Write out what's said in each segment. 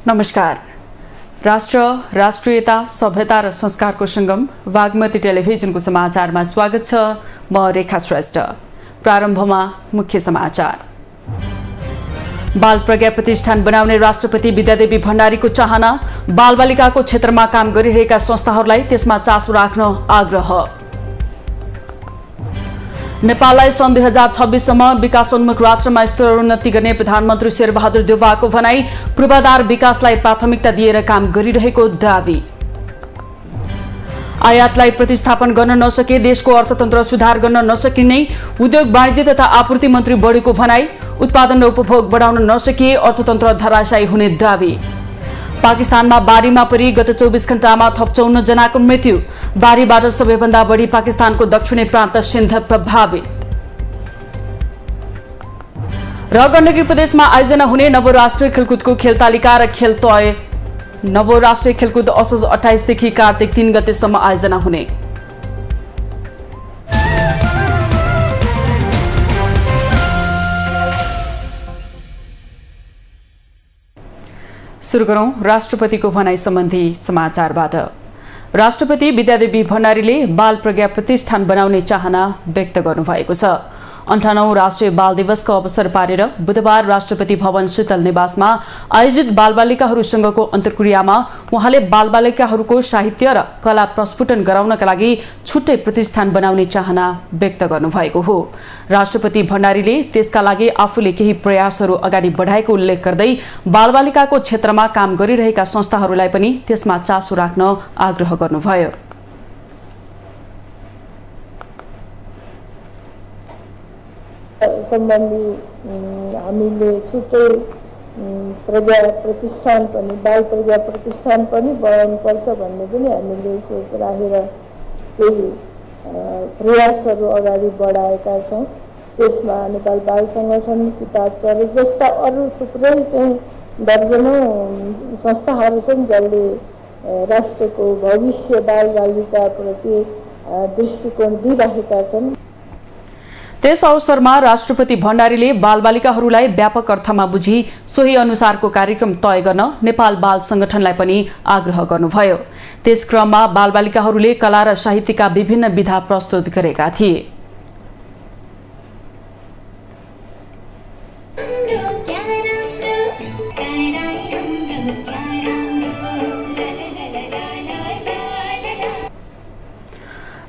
नमस्कार। राष्ट्र, राष्ट्रियता, सभ्यता र संस्कारको संगम वाग्मती टेलिभिजनको समाचारमा स्वागत छ। म रेखा श्रेष्ठ। प्रारम्भमा मुख्य समाचार। बाल प्रज्ञा प्रतिष्ठान बनाउने राष्ट्रपति विद्यादेवी भण्डारीको चाहना। बालबालिकाको क्षेत्रमा काम गरिरहेका संस्थाहरूलाई त्यसमा चासो राख्न आग्रह। नेपाललाई सन् 2026 सम्म विकासोन्मुख राष्ट्रमा स्तरोन्नति गर्ने प्रधानमन्त्री शेरबहादुर देउवाको भनाई। पूर्वाधार विकासलाई प्राथमिकता दिएर काम गरिरहेको दावी। आयातलाई प्रतिस्थापन गर्न नसके देशको अर्थतन्त्र सुधार गर्न नसकिने उद्योग वाणिज्य तथा आपूर्ति मन्त्री बढीको भनाई। उत्पादन र उपभोग बढाउन नसके अर्थतन्त्र धराशायी हुने दावी। पाकिस्तानमा बाढीमा परि गत 24 घण्टामा थप 54 जनाको मृत्यु। बाढीबाट सबैभन्दा बढी पाकिस्तानको दक्षिणी प्रान्त सिन्ध प्रभावित। र गण्डकी प्रदेशमा आयोजना हुने नवराष्ट्रिय खेलकुदको खेल तालिका र खेल तय। नवराष्ट्रिय खेलकुद असोज 28 देखि कार्तिक 3 गतेसम्म आयोजना हुने। सुरु गरौं राष्ट्रपतिको भनाई सम्बन्धी समाचारबाट। राष्ट्रपति विद्यादेवी भण्डारीले बाल प्रज्ञा प्रतिष्ठान बनाउने चाहना व्यक्त गर्नुभएको छ। 58औं राष्ट्रिय बाल दिवसको अवसर पारेर बुधबार राष्ट्रपति भवन शीतल निवासमा आयोजित बालबालिकाहरूसँगको अन्तर्क्रियामा उहाँले बालबालिकाहरूको साहित्य र कला प्रस्फुटन गराउनका लागि छुट्टै प्रतिष्ठान बनाउने चाहना व्यक्त गर्नुभएको हो। राष्ट्रपति भण्डारीले त्यसका लागि आफूले केही प्रयासहरू अगाडि बढाएको उल्लेख गर्दै बालबालिकाको क्षेत्रमा काम गरिरहेका संस्थाहरूलाई पनि त्यसमा चासो राख्न आग्रह गर्नुभयो। सम्बन्धी हामीले छुट्टै प्रज्ञा प्रतिष्ठान पनि बाल प्रज्ञा प्रतिष्ठान पनि बनाउनुपर्छ भन्ने पनि हामीले सोच राखेर केही प्रयासहरू अगाडि बढाएका छौँ। त्यसमा नेपाल बाल सङ्गठन, किताब चरी जस्ता अरू थुप्रै चाहिँ दर्जनौँ संस्थाहरू छन् जसले राष्ट्रको भविष्य बालबालिकाप्रति दृष्टिकोण दिइरहेका छन्। त्यस अवसरमा राष्ट्रपति भण्डारीले बालबालिकाहरूलाई व्यापक अर्थमा बुझी सोही अनुसारको कार्यक्रम तय गर्न नेपाल बाल संगठनलाई पनि आग्रह गर्नुभयो। त्यस क्रममा बालबालिकाहरूले कला र साहित्यका विभिन्न विधा प्रस्तुत गरेका थिए।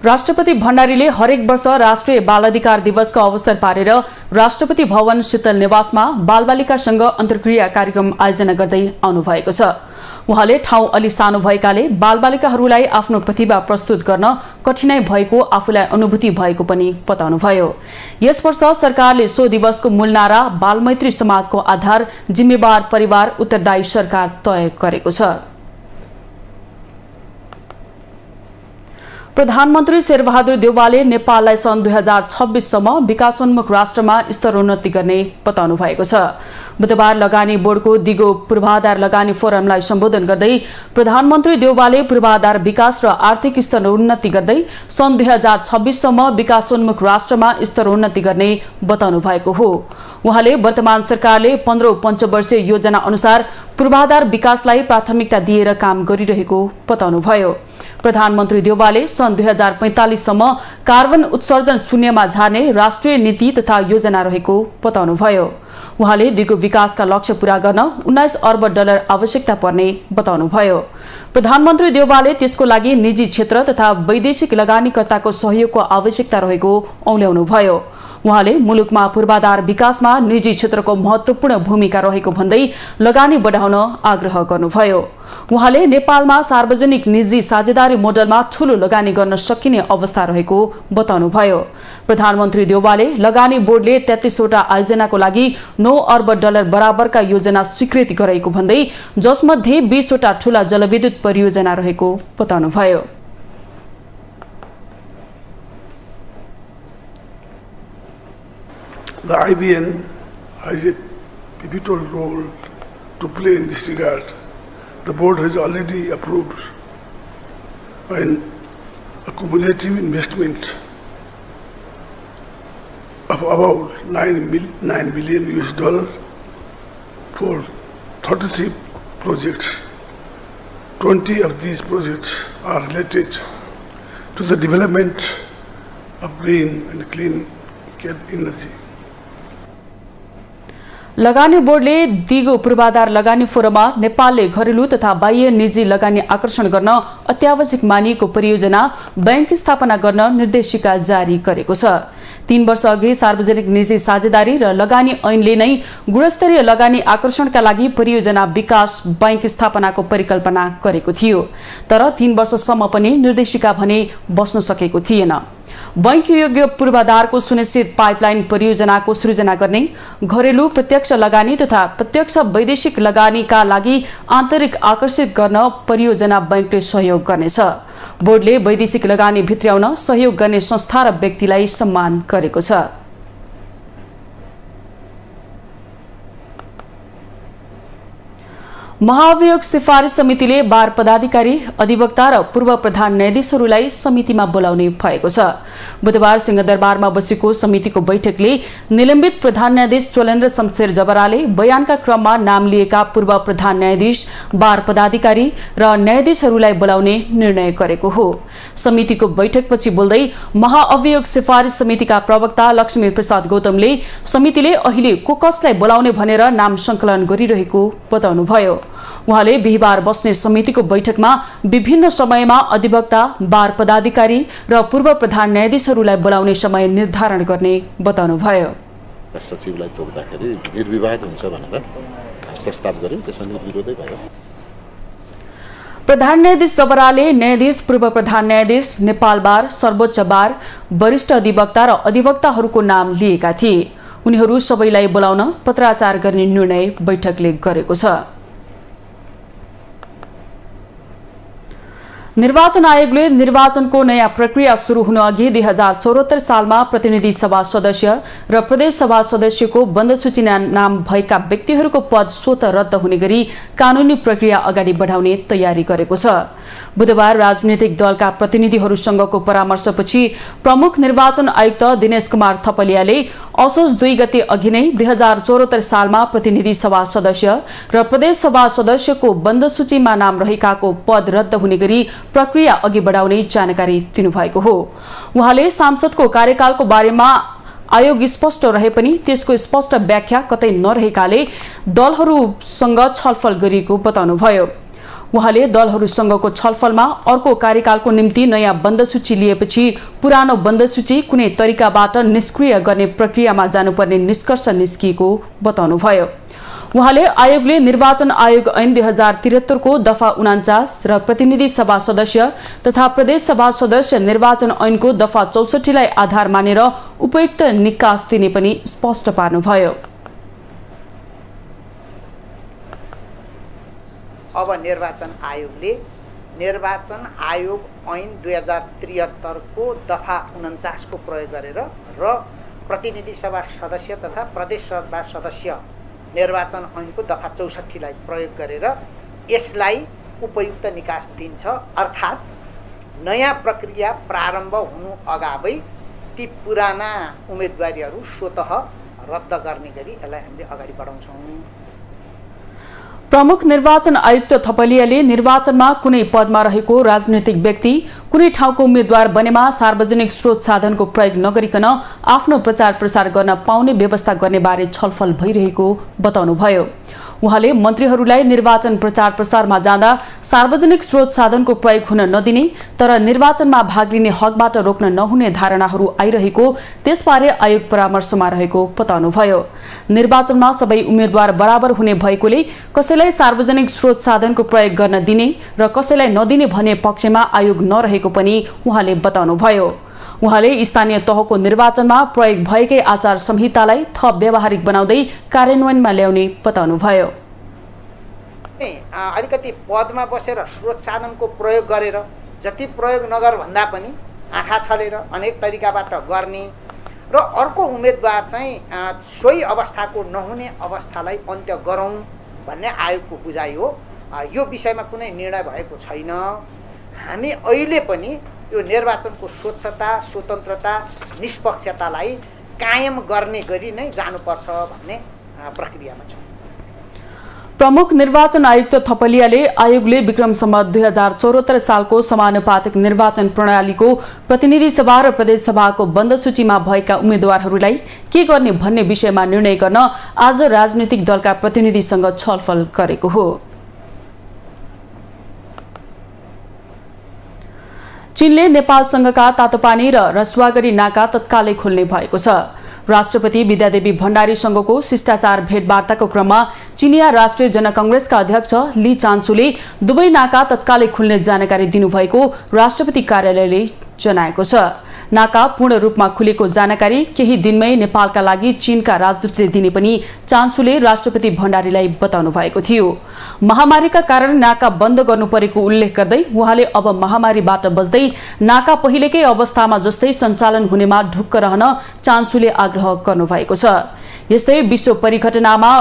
राष्ट्रपति भण्डारीले हरेक वर्ष राष्ट्रिय बाल अधिकार दिवसको अवसर पारेर राष्ट्रपति भवन शीतल निवासमा बालबालिकासँग अन्तर्क्रिया कार्यक्रम आयोजना गर्दै आउनुभएको छ। उहाँले ठाउँ अलि सानो भएकाले बालबालिकाहरूलाई आफ्नो प्रतिभा प्रस्तुत गर्न कठिनाई भएको आफूलाई अनुभूति भएको पनि बताउनुभयो। यस वर्ष सरकारले सो दिवसको मूल नारा बालमैत्री समाजको आधार जिम्मेवार परिवार उत्तरदायी सरकार तय गरेको छ। प्रधानमन्त्री शेरबहादुर देउवाले नेपाललाई सन् 2026 सम्म विकासोन्मुख राष्ट्रमा स्तरोन्नति गर्ने बताउनु भएको छ। बुधबार लगानी बोर्डको दिगो पूर्वाधार लगानी फोरमलाई सम्बोधन गर्दै प्रधानमन्त्री देउवाले पूर्वाधार विकास र आर्थिक स्तरोन्नति गर्दै सन् 2026 सम्म विकासोन्मुख राष्ट्रमा स्तरोन्नति गर्ने बताउनु भएको हो। उहाँले वर्तमान सरकारले 15औं पञ्चवर्षीय योजना अनुसार पूर्वाधार विकासलाई प्राथमिकता दिएर काम गरिरहेको बताउनुभयो। प्रधानमन्त्री देउवाले सन् 2045 सम्म कार्बन उत्सर्जन शून्यमा झार्ने राष्ट्रिय नीति तथा योजना रहेको बताउनुभयो। उहाँले दिगो विकासका लक्ष्य पूरा गर्न 19 अर्ब डलर आवश्यकता पर्ने बताउनुभयो। प्रधानमन्त्री देउवाले त्यसको लागि निजी क्षेत्र तथा वैदेशिक लगानीकर्ताको सहयोगको आवश्यकता रहेको औल्याउनुभयो। उहाँले मुलुकमा पूर्वाधार विकासमा निजी क्षेत्रको महत्त्वपूर्ण भूमिका रहेको भन्दै लगानी बढाउन आग्रह गर्नुभयो। उहाँले नेपालमा सार्वजनिक निजी साझेदारी मोडलमा ठूलो लगानी गर्न सकिने अवस्था रहेको बताउनुभयो। प्रधानमन्त्री देउवाले लगानी बोर्डले 33 वटा आयोजनाको लागि 9 अर्ब डलर बराबरका योजना स्वीकृति गरेको भन्दै जसमध्ये 20 वटा ठूला जलविद्युत परियोजना रहेको बताउनुभयो। The IBN has a pivotal role to play in this regard. The board has already approved a cumulative investment of about $9 billion for 33 projects. 20 of these projects are related to the development of green and clean energy. लगानी बोर्डले दिगो पूर्वाधार लगानी फोरममा नेपालले घरेलु तथा बाह्य निजी लगानी आकर्षण गर्न अत्यावश्यक मानिएको परियोजना बैंक स्थापना गर्न निर्देशिका जारी गरेको छ। 3 वर्ष अघि सार्वजनिक निजी साझेदारी र लगानी ऐनले नै गुणस्तरीय लगानी आकर्षणका लागि परियोजना विकास बैंक स्थापनाको परिकल्पना गरेको थियो। तर 3 वर्षसम्म पनि निर्देशिका भने बस्न सकेको थिएन। बैंक योग्य पूर्वाधारको सुनिश्चित पाइपलाइन परियोजनाको सृजना गर्ने, घरेलु प्रत्यक्ष लगानी तथा प्रत्यक्ष वैदेशिक लगानीका लागि आन्तरिक आकर्षित गर्न परियोजना बैंकले सहयोग गर्नेछ। बोर्डले वैदेशिक लगानी भित्र्याउन सहयोग गर्ने संस्था र व्यक्तिलाई सम्मान गरेको छ। महाभियोग सिफारिस समितिले बार पदाधिकारी, अधिवक्ता र पूर्व प्रधान न्यायाधीशहरूलाई समितिमा बोलाउने भएको छ। बुधबार सिंहदरबारमा बसेको समितिको बैठकले निलम्बित प्रधान न्यायाधीश चोलेन्द्र शमशेर जबराले बयानका क्रममा नाम लिएका पूर्व प्रधान न्यायाधीश, बार पदाधिकारी र न्यायाधीशहरूलाई बोलाउने निर्णय गरेको हो। समितिको बैठकपछि बोल्दै महाअभियोग सिफारिस समितिका प्रवक्ता लक्ष्मी प्रसाद गौतमले समितिले अहिले को कसलाई बोलाउने भनेर नाम संकलन गरिरहेको बताउनुभयो। उहाँले बिहीबार बस्ने समितिको बैठकमा विभिन्न समयमा अधिवक्ता, बार पदाधिकारी र पूर्व प्रधान न्यायाधीशहरूलाई बोलाउने समय निर्धारण गर्ने बताउनुभयो। सचिवलाई तोक्दाखेरि निर्विवाद हुन्छ भनेर प्रस्ताव गर्यो, त्यसमा निर्विरोधै भयो। प्रधान न्यायाधीश जबराले न्यायाधीश, पूर्व प्रधान न्यायाधीश, नेपाल बार, सर्वोच्च बार, वरिष्ठ अधिवक्ता र अधिवक्ताहरूको नाम लिएका थिए। उनीहरू सबैलाई बोलाउन पत्राचार गर्ने निर्णय बैठकले गरेको छ। निर्वाचन आयोगले निर्वाचनको नयाँ प्रक्रिया सुरु हुनु अघि 2074 सालमा प्रतिनिधि सभा सदस्य र प्रदेश सभा सदस्यको बन्द सूचीमा नाम भएका व्यक्तिहरूको पद स्वत रद्द हुने गरी कानूनी प्रक्रिया अगाडि बढाउने तयारी गरेको छ। बुधबार राजनीतिक दलका प्रतिनिधिहरूसँगको परामर्शपछि प्रमुख निर्वाचन आयुक्त दिनेश कुमार थपलियाले असोज 2 गते अघि नै 2074 सालमा प्रतिनिधि सभा सदस्य र प्रदेश सभा सदस्यको बन्द सूचीमा नाम रहेकाको पद रद्द हुने गरी प्रक्रिया अघि बढाउने जानकारी दिनुभएको हो। उहाँले सांसदको कार्यकालको बारेमा आयोग स्पष्ट रहे पनि त्यसको स्पष्ट व्याख्या कतै नरहेकाले दलहरूसँग छलफल गरिएको बताउनुभयो। उहाँले दलहरूसँगको छलफलमा अर्को कार्यकालको निम्ति नयाँ बन्द सूची लिएपछि पुरानो बन्द सूची कुनै तरिकाबाट निष्क्रिय गर्ने प्रक्रियामा जानुपर्ने निष्कर्ष निस्किएको बताउनुभयो। उहाँले आयोगले निर्वाचन आयोग ऐन 2073 को दफा 49 र प्रतिनिधि सभा सदस्य तथा प्रदेश सभा सदस्य निर्वाचन ऐनको दफा 64 लाई आधार मानेर उपयुक्त निकास दिने पनि स्पष्ट पार्नुभयो। अब निर्वाचन आयोगले निर्वाचन आयोग ऐन 2073 को दफा 49 को प्रयोग गरेर र प्रतिनिधि सभा सदस्य तथा प्रदेश सभा सदस्य निर्वाचन ऐनको दफा 64 लाई प्रयोग गरेर यसलाई उपयुक्त निकास दिन्छ। अर्थात् नयाँ प्रक्रिया प्रारम्भ हुनु अगावै ती पुराना उम्मेदवारीहरू स्वतः रद्द गर्ने गरी यसलाई हामीले अगाडि बढाउँछौँ। प्रमुख निर्वाचन आयुक्त थपलियाले निर्वाचनमा कुनै पदमा रहेको राजनैतिक व्यक्ति कुनै ठाउँको उम्मेद्वार बनेमा सार्वजनिक स्रोत साधनको प्रयोग नगरिकन आफ्नो प्रचार प्रसार गर्न पाउने व्यवस्था गर्ने बारे छलफल भइरहेको बताउनुभयो। उहाँले मन्त्रीहरूलाई निर्वाचन प्रचार प्रसारमा जाँदा सार्वजनिक स्रोत साधनको प्रयोग हुन नदिने तर निर्वाचनमा भाग लिने हकबाट रोक्न नहुने धारणाहरू आइरहेको त्यसबारे आयोग परामर्शमा रहेको बताउनुभयो। निर्वाचनमा सबै उम्मेद्वार बराबर हुने भएकोले कसैलाई सार्वजनिक स्रोत साधनको प्रयोग गर्न दिने र कसैलाई नदिने भन्ने पक्षमा आयोग नरहेको पनि उहाँले बताउनुभयो। उहाँले स्थानीय तहको निर्वाचनमा प्रयोग भएकै आचार संहितालाई थप व्यावहारिक बनाउँदै कार्यान्वयनमा ल्याउने बताउनुभयो। अलिकति पदमा बसेर स्रोत साधनको प्रयोग गरेर जति प्रयोग नगर भन्दा पनि आँखा छलेर अनेक तरिकाबाट गर्ने र अर्को उम्मेदवार चाहिँ सोही अवस्थाको नहुने अवस्थालाई अन्त्य गरौँ भन्ने आयोगको बुझाइ हो। यो विषयमा कुनै निर्णय भएको छैन। हामी अहिले पनि यो निर्वाचनको स्वच्छता, स्वतन्त्रता, निष्पक्षतालाई कायम गर्ने गरी नै जानुपर्छ भन्ने प्रक्रियामा छ। प्रमुख निर्वाचन आयुक्त थपलियाले आयोगले विक्रम सम्वत 2074 सालको समानुपातिक निर्वाचन प्रणालीको प्रतिनिधि सभा र प्रदेश सभाको बन्द सूचीमा भएका उम्मेद्वारहरूलाई के गर्ने भन्ने विषयमा निर्णय गर्न आज राजनीतिक दलका प्रतिनिधिसँग छलफल गरेको हो। चीनले नेपालसँगका तातोपानी र रसुवागढी नाका तत्कालै खोल्ने भएको छ। राष्ट्रपति विद्यादेवी भण्डारीसँगको शिष्टाचार भेटवार्ताको क्रममा चिनिया राष्ट्रिय जनकांग्रेसका अध्यक्ष ली चान्सुले दुवै नाका तत्कालै खुल्ने जानकारी दिनुभएको राष्ट्रपति कार्यालयले जनाएको छ। नाका पूर्ण रूपमा खुलेको जानकारी केही दिनमै नेपालका लागि चीनका राजदूतले दिने पनि चान्सुले राष्ट्रपति भण्डारीलाई बताउनु भएको थियो। महामारीका कारण नाका बन्द गर्नु परेको उल्लेख गर्दै उहाँले अब महामारीबाट बच्दै नाका पहिलेकै अवस्थामा जस्तै सञ्चालन हुनेमा ढुक्क रहन चान्सुले आग्रह गर्नुभएको छ। यस्तै विश्व परिघटनामा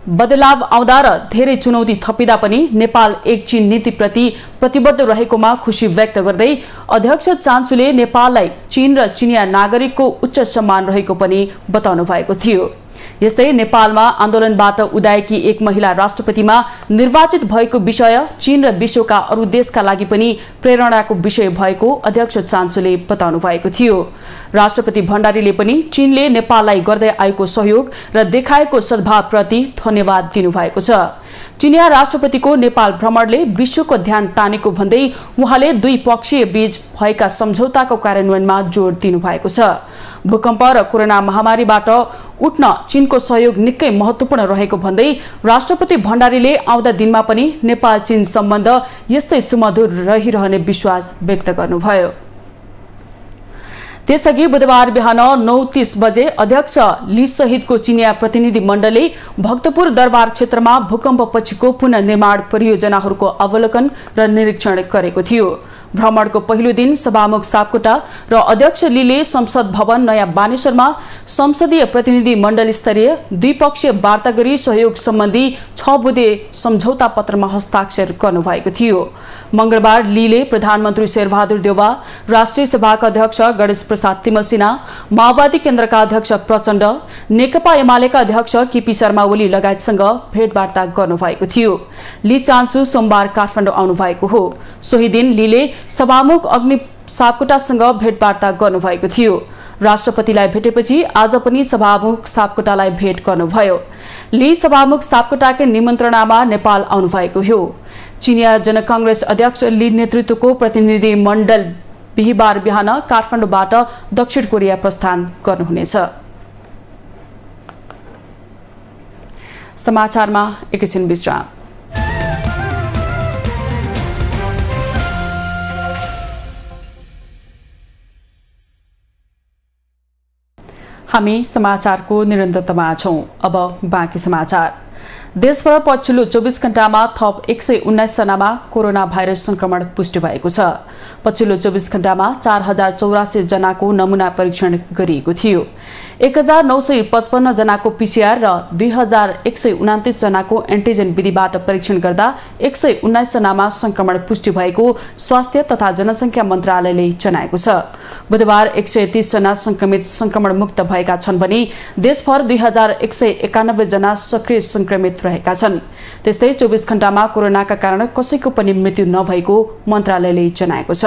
बदलाव आउँदा र धेरै चुनौती थपिँदा पनि नेपाल एक चीन नीतिप्रति प्रतिबद्ध रहेकोमा खुशी व्यक्त गर्दै अध्यक्ष चान्सुले नेपाललाई चीन र चिनिया नागरिकको उच्च सम्मान रहेको पनि बताउनु भएको थियो। यस्तै नेपालमा आन्दोलनबाट उदाएकी एक महिला राष्ट्रपतिमा निर्वाचित भएको विषय चीन र विश्वका अरू देशका लागि पनि प्रेरणाको विषय भएको अध्यक्ष चान्सुले बताउनु भएको थियो। राष्ट्रपति भण्डारीले पनि चीनले नेपाललाई गर्दै आएको सहयोग र देखाएको सद्भावप्रति धन्यवाद दिनुभएको छ। चिनिया राष्ट्रपतिको नेपाल भ्रमणले विश्वको ध्यान तानेको भन्दै उहाँले दुई पक्षीय बीच भएका सम्झौताको कार्यान्वयनमा जोड दिनुभएको छ। भूकम्प र कोरोना महामारीबाट उठ्न चीनको सहयोग निकै महत्त्वपूर्ण रहेको भन्दै राष्ट्रपति भण्डारीले आउँदा दिनमा पनि नेपाल चीन सम्बन्ध यस्तै सुमधुर रहिरहने विश्वास व्यक्त गर्नुभयो। त्यसअघि बुधबार बिहान 9:30 बजे अध्यक्ष ली सहितको चिनिया प्रतिनिधि मण्डलले भक्तपुर दरबार क्षेत्रमा भूकम्पपछिको पुनर्निर्माण परियोजनाहरूको अवलोकन र निरीक्षण गरेको थियो। भ्रमणको पहिलो दिन सभामुख सापकोटा र अध्यक्ष लीले संसद भवन नयाँ बानेश्वरमा संसदीय प्रतिनिधि मण्डल स्तरीय द्विपक्षीय वार्ता गरी सहयोग सम्बन्धी 6 बुँदे सम्झौता पत्रमा हस्ताक्षर गर्नुभएको थियो। मंगलबार लीले प्रधानमन्त्री शेरबहादुर देउवा, राष्ट्रिय सभाका अध्यक्ष गणेश प्रसाद तिमल सिन्हा, माओवादी केन्द्रका अध्यक्ष प्रचण्ड, नेकपा एमालेका अध्यक्ष केपी शर्मा ओली लगायतसँग भेटवार्ता गर्नुभएको थियो। ली चान्सु सोमबार काठमाडौँ आउनु भएको हो। सोही दिन लीले सभामुख अग्नि सापकोटासँग भेटवार्ता गर्नुभएको थियो। राष्ट्रपतिलाई भेटेपछि आज पनि सभामुख सापकोटालाई भेट गर्नुभयो। ली सभामुख सापकोटाकै निमन्त्रणामा नेपाल आउनुभएको हो। चिनिया जनकांग्रेस अध्यक्ष ली नेतृत्वको प्रतिनिधि मण्डल बिहिबार बिहान काठमाडौँबाट दक्षिण कोरिया प्रस्थान गर्नुहुनेछ। समाचारमा एकैछिन विश्राम। हामी समाचारको निरन्तरतामा छौं। अब बाँकी समाचार। देशभर पछिल्लो 24 घण्टामा थप 119 जनामा कोरोना भाइरस संक्रमण पुष्टि भएको छ। पछिल्लो 24 घण्टामा 4084 जनाको नमूना परीक्षण गरिएको थियो। 1955 जनाको पीसीआर र 2129 जनाको एन्टिजेन विधिबाट परीक्षण गर्दा 119 जनामा संक्रमण पुष्टि भएको स्वास्थ्य तथा जनसंख्या मन्त्रालयले जनाएको छ। बुधबार 130 जना संक्रमित संक्रमण मुक्त भएका छन् भने देशभर 2191 जना सक्रिय संक्रमित रहेका छन्। त्यस्तै 24 घण्टामा कोरोनाका कारण कसैको पनि मृत्यु नभएको मन्त्रालयले जनाएको छ।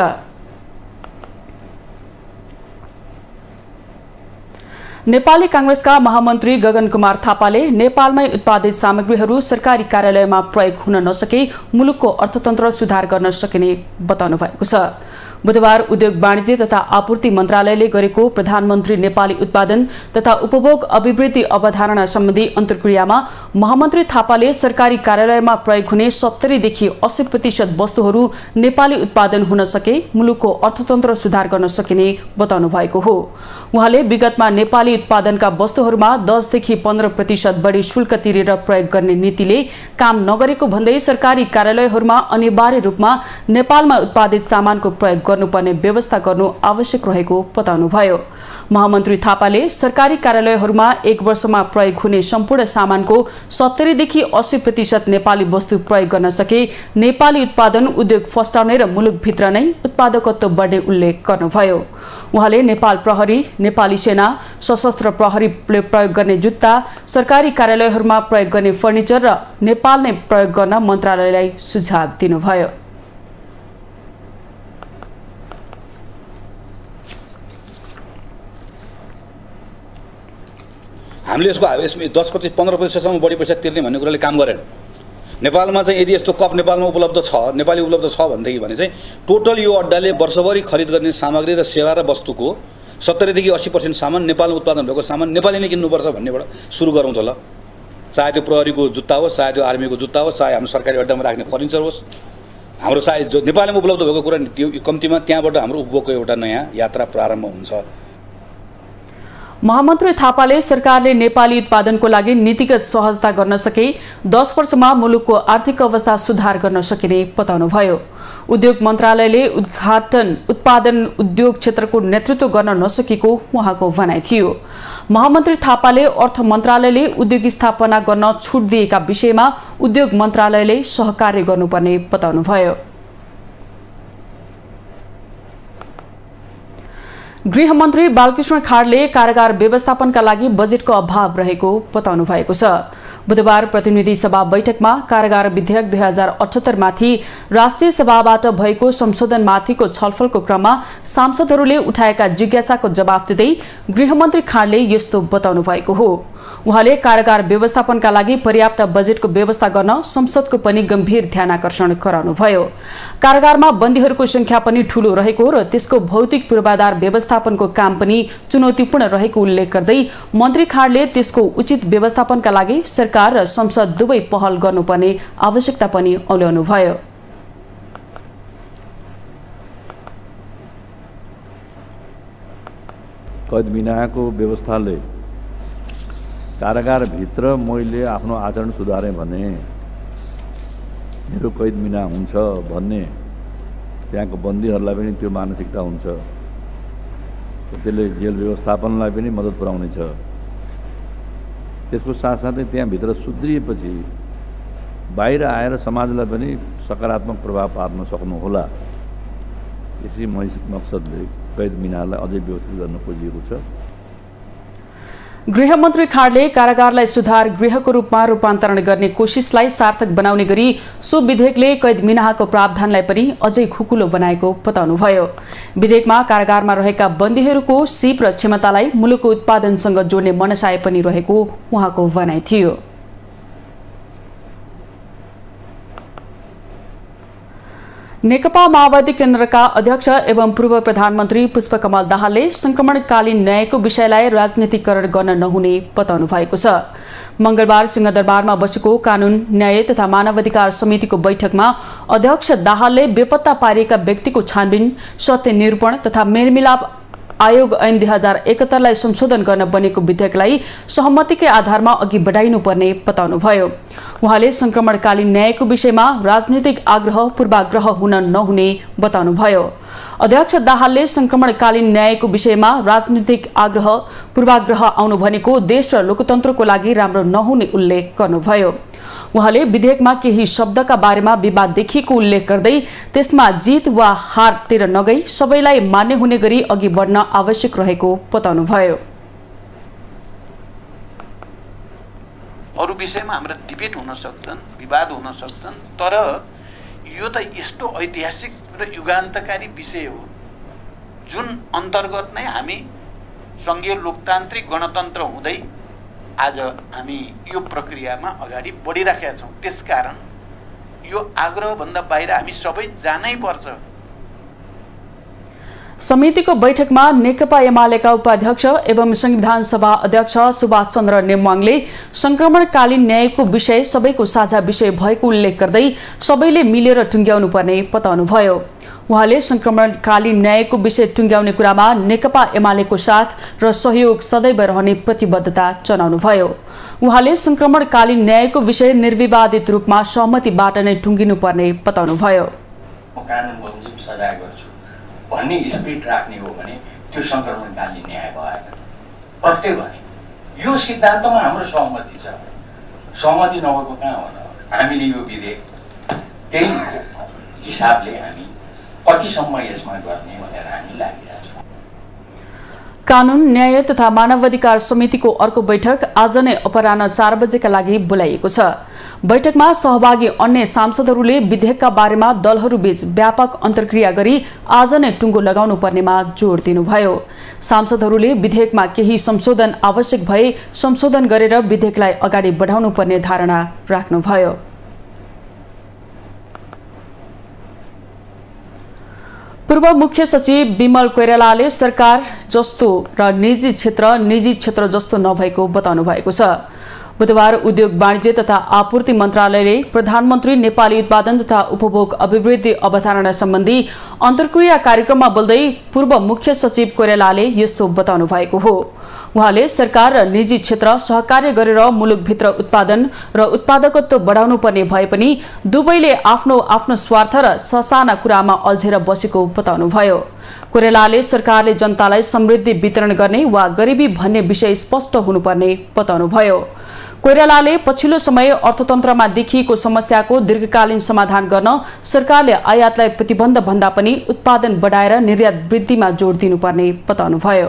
नेपाली कांग्रेसका महामन्त्री गगन कुमार थापाले नेपालमै उत्पादित सामग्रीहरू सरकारी कार्यालयमा प्रयोग हुन नसके मुलुकको अर्थतन्त्र सुधार गर्न सकिने बताउनु भएको छ। बुधबार उद्योग वाणिज्य तथा आपूर्ति मन्त्रालयले गरेको प्रधानमन्त्री नेपाली उत्पादन तथा उपभोग अभिवृद्धि अवधारणा सम्बन्धी अन्तर्क्रियामा महामन्त्री थापाले सरकारी कार्यालयमा प्रयोग हुने 70 देखि 80% वस्तुहरू नेपाली उत्पादन हुन सके मुलुकको अर्थतन्त्र सुधार गर्न सकिने बताउनु भएको हो। उहाँले विगतमा नेपाली उत्पादनका वस्तुहरूमा 10 देखि 15% बढी शुल्क तिरेर प्रयोग गर्ने नीतिले काम नगरेको भन्दै सरकारी कार्यालयहरूमा अनिवार्य रूपमा नेपालमा उत्पादित सामानको प्रयोग गर्नुपर्ने व्यवस्था गर्नु आवश्यक रहेको बताउनुभयो। महामन्त्री थापाले सरकारी कार्यालयहरूमा 1 वर्षमा प्रयोग हुने सम्पूर्ण सामानको 70 देखि 80% नेपाली वस्तु प्रयोग गर्न सके नेपाली उत्पादन उद्योग फस्टाउने र मुलुकभित्र नै उत्पादकत्व बढ्ने उल्लेख गर्नुभयो। उहाँले नेपाल प्रहरी, नेपाली सेना, सशस्त्र प्रहरीले प्रयोग गर्ने जुत्ता, सरकारी कार्यालयहरूमा प्रयोग गर्ने फर्निचर र नेपाल नै प्रयोग गर्न मन्त्रालयलाई सुझाव दिनुभयो। हामीले यसमा 10% 15%सम्म बढी पैसा तिर्ने भन्ने कुराले काम गरेन। नेपालमा चाहिँ यदि यस्तो कप नेपालमा उपलब्ध छ, नेपाली उपलब्ध छ भनेदेखि भने चाहिँ टोटल यो अड्डाले वर्षभरि खरिद गर्ने सामग्री र सेवा र वस्तुको 70 देखि 80% सामान नेपालमा उत्पादन भएको सामान नेपाली नै किन्नुपर्छ भन्नेबाट सुरु गरौँ त ल। चाहे त्यो प्रहरीको जुत्ता होस्, चाहे त्यो आर्मीको जुत्ता होस्, चाहे हाम्रो सरकारी अड्डामा राख्ने फर्निचर होस्, हाम्रो चाहे जो नेपालमा उपलब्ध भएको कुरा त्यो कम्तीमा त्यहाँबाट हाम्रो उपभोगको एउटा नयाँ यात्रा प्रारम्भ हुन्छ। महामन्त्री थापाले सरकारले नेपाली उत्पादनको लागि नीतिगत सहजता गर्न सके 10 वर्षमा मुलुकको आर्थिक अवस्था सुधार गर्न सकिने बताउनुभयो। उद्योग मन्त्रालयले उत्पादन उद्योग क्षेत्रको नेतृत्व गर्न नसकेको उहाँको भनाइ थियो। महामन्त्री थापाले अर्थ मन्त्रालयले उद्योग स्थापना गर्न छुट दिएका विषयमा उद्योग मन्त्रालयले सहकार्य गर्नुपर्ने बताउनुभयो। गृहमन्त्री बालकृष्ण खाडले कारागार व्यवस्थापनका लागि बजेटको अभाव रहेको बताउनु भएको छ। बुधबार प्रतिनिधि सभा बैठकमा कारागार विधेयक 2078 माथि राष्ट्रिय सभाबाट भएको संशोधनमाथिको छलफलको क्रममा सांसदहरूले उठाएका जिज्ञासाको जवाफ दिँदै गृहमन्त्री खाडले यस्तो बताउनु भएको हो। उहाँले कारागार व्यवस्थापनका लागि पर्याप्त बजेटको व्यवस्था गर्न संसदको पनि गम्भीर ध्यानाकर्षण गराउनुभयो। कारागारमा बन्दीहरूको संख्या पनि ठूलो रहेको र त्यसको भौतिक पूर्वाधार व्यवस्थापनको काम पनि चुनौतीपूर्ण रहेको उल्लेख गर्दै मन्त्री खाडले त्यसको उचित व्यवस्थापनका लागि सरकार र संसद दुवै पहल गर्नुपर्ने आवश्यकता पनि औल्याउनुभयो। कैद बिनाको व्यवस्थाले कारागारभित्र मैले आफ्नो आचरण सुधारेँ भने मेरो कैद बिना हुन्छ भन्ने त्यहाँको बन्दीहरूलाई पनि त्यो मानसिकता हुन्छ। त्यसले जेल व्यवस्थापनलाई पनि मद्दत पुर्याउनेछ। त्यसको साथसाथै त्यहाँभित्र सुध्रिएपछि बाहिर आएर समाजलाई पनि सकारात्मक प्रभाव पार्न सक्नुहोला। यसै मकसदले कैद बिनालाई अझै व्यवस्थित गर्न खोजिएको छ। गृहमन्त्री खाडले कारागारलाई सुधार गृहको रूपमा रूपान्तरण गर्ने कोसिसलाई सार्थक बनाउने गरी सो विधेयकले कैद मिनाहाको प्रावधानलाई पनि अझै खुकुलो बनाएको बताउनुभयो। विधेयकमा कारागारमा रहेका बन्दीहरूको सिप र क्षमतालाई मुलुकको उत्पादनसँग जोड्ने मनसाय पनि रहेको उहाँको भनाइ थियो। नेकपा माओवादी केन्द्रका अध्यक्ष एवं पूर्व प्रधानमन्त्री पुष्पकमल दाहालले संक्रमणकालीन न्यायको विषयलाई राजनीतिकरण गर्न नहुने बताउनु भएको छ। मंगलबार सिंहदरबारमा बसेको कानून न्याय तथा मानवाधिकार समितिको बैठकमा अध्यक्ष दाहालले बेपत्ता पारिएका व्यक्तिको छानबिन, सत्य निरूपण तथा मेलमिलाप आयोग ऐन 2071 लाई संशोधन गर्न बनेको विधेयकलाई सहमतिकै आधारमा अघि बढाइनुपर्ने बताउनुभयो। उहाँले संक्रमणकालीन न्यायको विषयमा राजनीतिक आग्रह पूर्वाग्रह हुन नहुने बताउनुभयो। अध्यक्ष दाहालले संक्रमणकालीन न्यायको विषयमा राजनीतिक आग्रह पूर्वाग्रह आउनु भनेको देश र लोकतन्त्रको लागि राम्रो नहुने उल्लेख गर्नुभयो। उहाँले विधेयकमा केही शब्दका बारेमा विवाद देखिएको उल्लेख गर्दै त्यसमा जित वा हारतिर नगई सबैलाई मान्य हुने गरी अघि बढ्न आवश्यक रहेको बताउनुभयो। अरु विषयमा हाम्रा डिबेट हुन सक्छन्, विवाद हुन सक्छन्, तर यो त यस्तो ऐतिहासिक र युगान्तकारी विषय हो जुन अन्तर्गत नै हामी संघीय लोकतान्त्रिक गणतन्त्र हुँदै आज हामी यो प्रक्रियामा अगाडि बढिराखेका छौँ। त्यसकारण यो आग्रहभन्दा बाहिर हामी सबै जानै पर्छ। समितिको बैठकमा नेकपा एमालेका उपाध्यक्ष एवं संविधान सभा अध्यक्ष सुभाष चन्द्र नेमवाङले संक्रमणकालीन न्यायको विषय सबैको साझा विषय भएको उल्लेख गर्दै सबैले मिलेर टुङ्ग्याउनु पर्ने बताउनुभयो। उहाँले संक्रमणकालीन न्यायको विषय टुङ्ग्याउने कुरामा नेकपा एमालेको साथ र सहयोग सदैव रहने प्रतिबद्धता जनाउनुभयो। उहाँले संक्रमणकालीन न्यायको विषय निर्विवादित रूपमा सहमतिबाट नै टुङ्गिनुपर्ने बताउनुभयो। भन्ने स्पिरिट राख्ने हो भने त्यो सङ्क्रमणकालीन न्याय भएन। प्रत्येक भने यो सिद्धान्तमा हाम्रो सहमति छ। सहमति नभएको कहाँ हो र? हामीले यो विधेयक त्यही हिसाबले हामी कतिसम्म यसमा गर्ने भनेर हामी लागिरहेका छौँ। कानुन न्याय तथा मानवाधिकार समितिको अर्को बैठक आज नै अपराह्न 4 बजेका लागि बोलाइएको छ। बैठकमा सहभागी अन्य सांसदहरूले विधेयकका बारेमा दलहरूबीच व्यापक अन्तर्क्रिया गरी आज नै टुङ्गो लगाउनु पर्नेमा जोड दिनुभयो। सांसदहरूले विधेयकमा केही संशोधन आवश्यक भए संशोधन गरेर विधेयकलाई अगाडि बढाउनु पर्ने धारणा राख्नुभयो। पूर्व मुख्य सचिव विमल कोइरालाले सरकार जस्तो र निजी क्षेत्र जस्तो नभएको बताउनु भएको छ। बुधबार उद्योग वाणिज्य तथा आपूर्ति मन्त्रालयले प्रधानमन्त्री नेपाली उत्पादन तथा उपभोग अभिवृद्धि अवधारणा सम्बन्धी अन्तर्क्रिया कार्यक्रममा बोल्दै पूर्व मुख्य सचिव कोइरालाले यस्तो बताउनु भएको हो। उहाँले सरकार र निजी क्षेत्र सहकार्य गरेर मुलुकभित्र उत्पादन र उत्पादकत्व बढाउनु पर्ने भए पनि दुवैले आफ्नो आफ्नो स्वार्थ र ससाना कुरामा अल्झेर बसेको बताउनुभयो। कोइरालाले सरकारले जनतालाई समृद्धि वितरण गर्ने वा गरिबी भन्ने विषय स्पष्ट हुनुपर्ने बताउनुभयो। कोइरालाले पछिल्लो समय अर्थतन्त्रमा देखिएको समस्याको दीर्घकालीन समाधान गर्न सरकारले आयातलाई प्रतिबन्ध भन्दा पनि उत्पादन बढाएर निर्यात वृद्धिमा जोड दिनुपर्ने बताउनुभयो।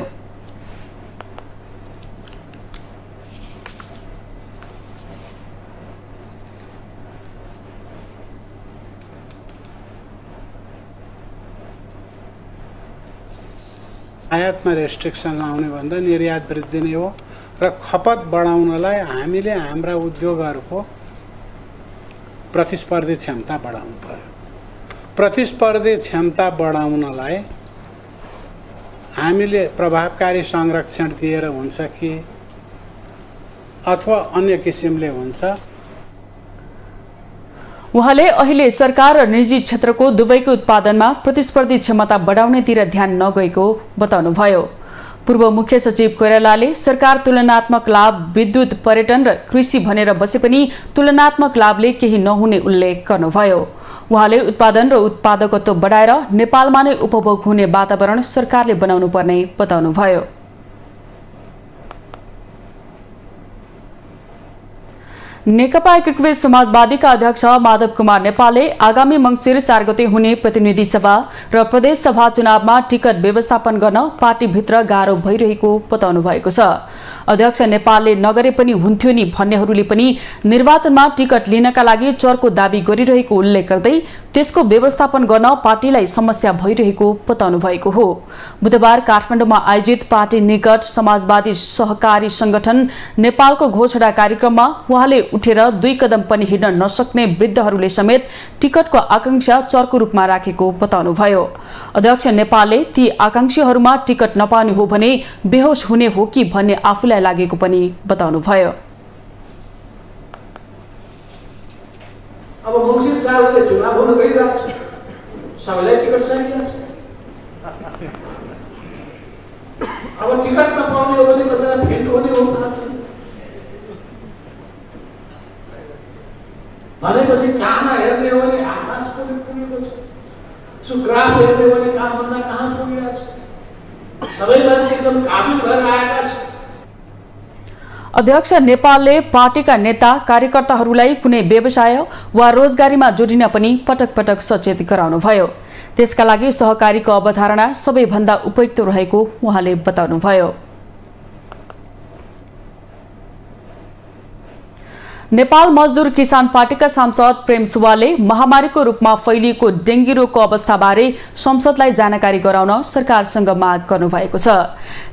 आयातमा रेस्ट्रिक्सन लाउने भन्दा निर्यात वृद्धि नै हो र खपत बढाउनलाई हामीले हाम्रा उद्योगहरूको प्रतिस्पर्धी क्षमता बढाउनु पर्यो। प्रतिस्पर्धी क्षमता बढाउनलाई हामीले प्रभावकारी संरक्षण दिएर हुन्छ कि अथवा अन्य किसिमले हुन्छ। उहाँले अहिले सरकार र निजी क्षेत्रको दुवैको उत्पादनमा प्रतिस्पर्धी क्षमता बढाउनेतिर ध्यान नगएको बताउनुभयो। पूर्व मुख्य सचिव कोइरालाले सरकार तुलनात्मक लाभ विद्युत पर्यटन र कृषि भनेर बसे पनि तुलनात्मक लाभले केही नहुने उल्लेख गर्नुभयो। उहाँले उत्पादन र उत्पादकत्व बढाएर नेपालमा नै उपभोग हुने वातावरण सरकारले बनाउनु पर्ने बताउनुभयो। नेकपा एकीकृत समाजवादीका अध्यक्ष माधव कुमार नेपालले आगामी मंसिर 4 गते हुने प्रतिनिधि सभा र प्रदेश सभा चुनावमा टिकट व्यवस्थापन गर्न पार्टीभित्र गाह्रो भइरहेको बताउनु भएको छ। अध्यक्ष नेपालले नगरे पनि हुन्थ्यो नि भन्नेहरूले पनि निर्वाचनमा टिकट लिनका लागि चर्को दाबी गरिरहेको उल्लेख गर्दै त्यसको व्यवस्थापन गर्न पार्टीलाई समस्या भइरहेको बताउनु भएको हो। बुधबार काठमाडौँमा आयोजित पार्टी निकट समाजवादी सहकारी संगठन नेपालको घोषणा कार्यक्रममा उहाँले उठेर 2 कदम पनि हिँड्न नसक्ने वृद्धहरूले समेत टिकटको आकांक्षा चर्को रूपमा राखेको बताउनुभयो। अध्यक्ष नेपालले ती आकांक्षीहरूमा टिकट नपाउने हो भने बेहोस हुने हो कि भन्ने आफूलाई लागेको पनि बताउनुभयो। अब मंसिर 4 गते चुनाव हुन गइरहेछ, सबैलाई टिकट चाहिएको छ। अब टिकट नपाउने हो भने कता भेट हुने हो थाहा छैन। भनेपछि चाहना हेर्ने हो भने आकाश पुगेको छ, सुग्राफ हेर्ने हो भने कहाँभन्दा कहाँ पुगिरहेको छ। सबै मान्छे एकदम काबिल भएर आएका छन्। अध्यक्ष नेपालले पार्टीका नेता कार्यकर्ताहरूलाई कुनै व्यवसाय वा रोजगारीमा जोडिन पनि पटक पटक सचेत गराउनुभयो। त्यसका लागि सहकारीको अवधारणा सबैभन्दा उपयुक्त रहेको उहाँले बताउनुभयो। नेपाल मजदुर किसान पार्टीका सांसद प्रेम सुवालले महामारीको रूपमा फैलिएको डेंगी रोगको अवस्थाबारे संसदलाई जानकारी गराउन सरकारसँग माग गर्नुभएको छ।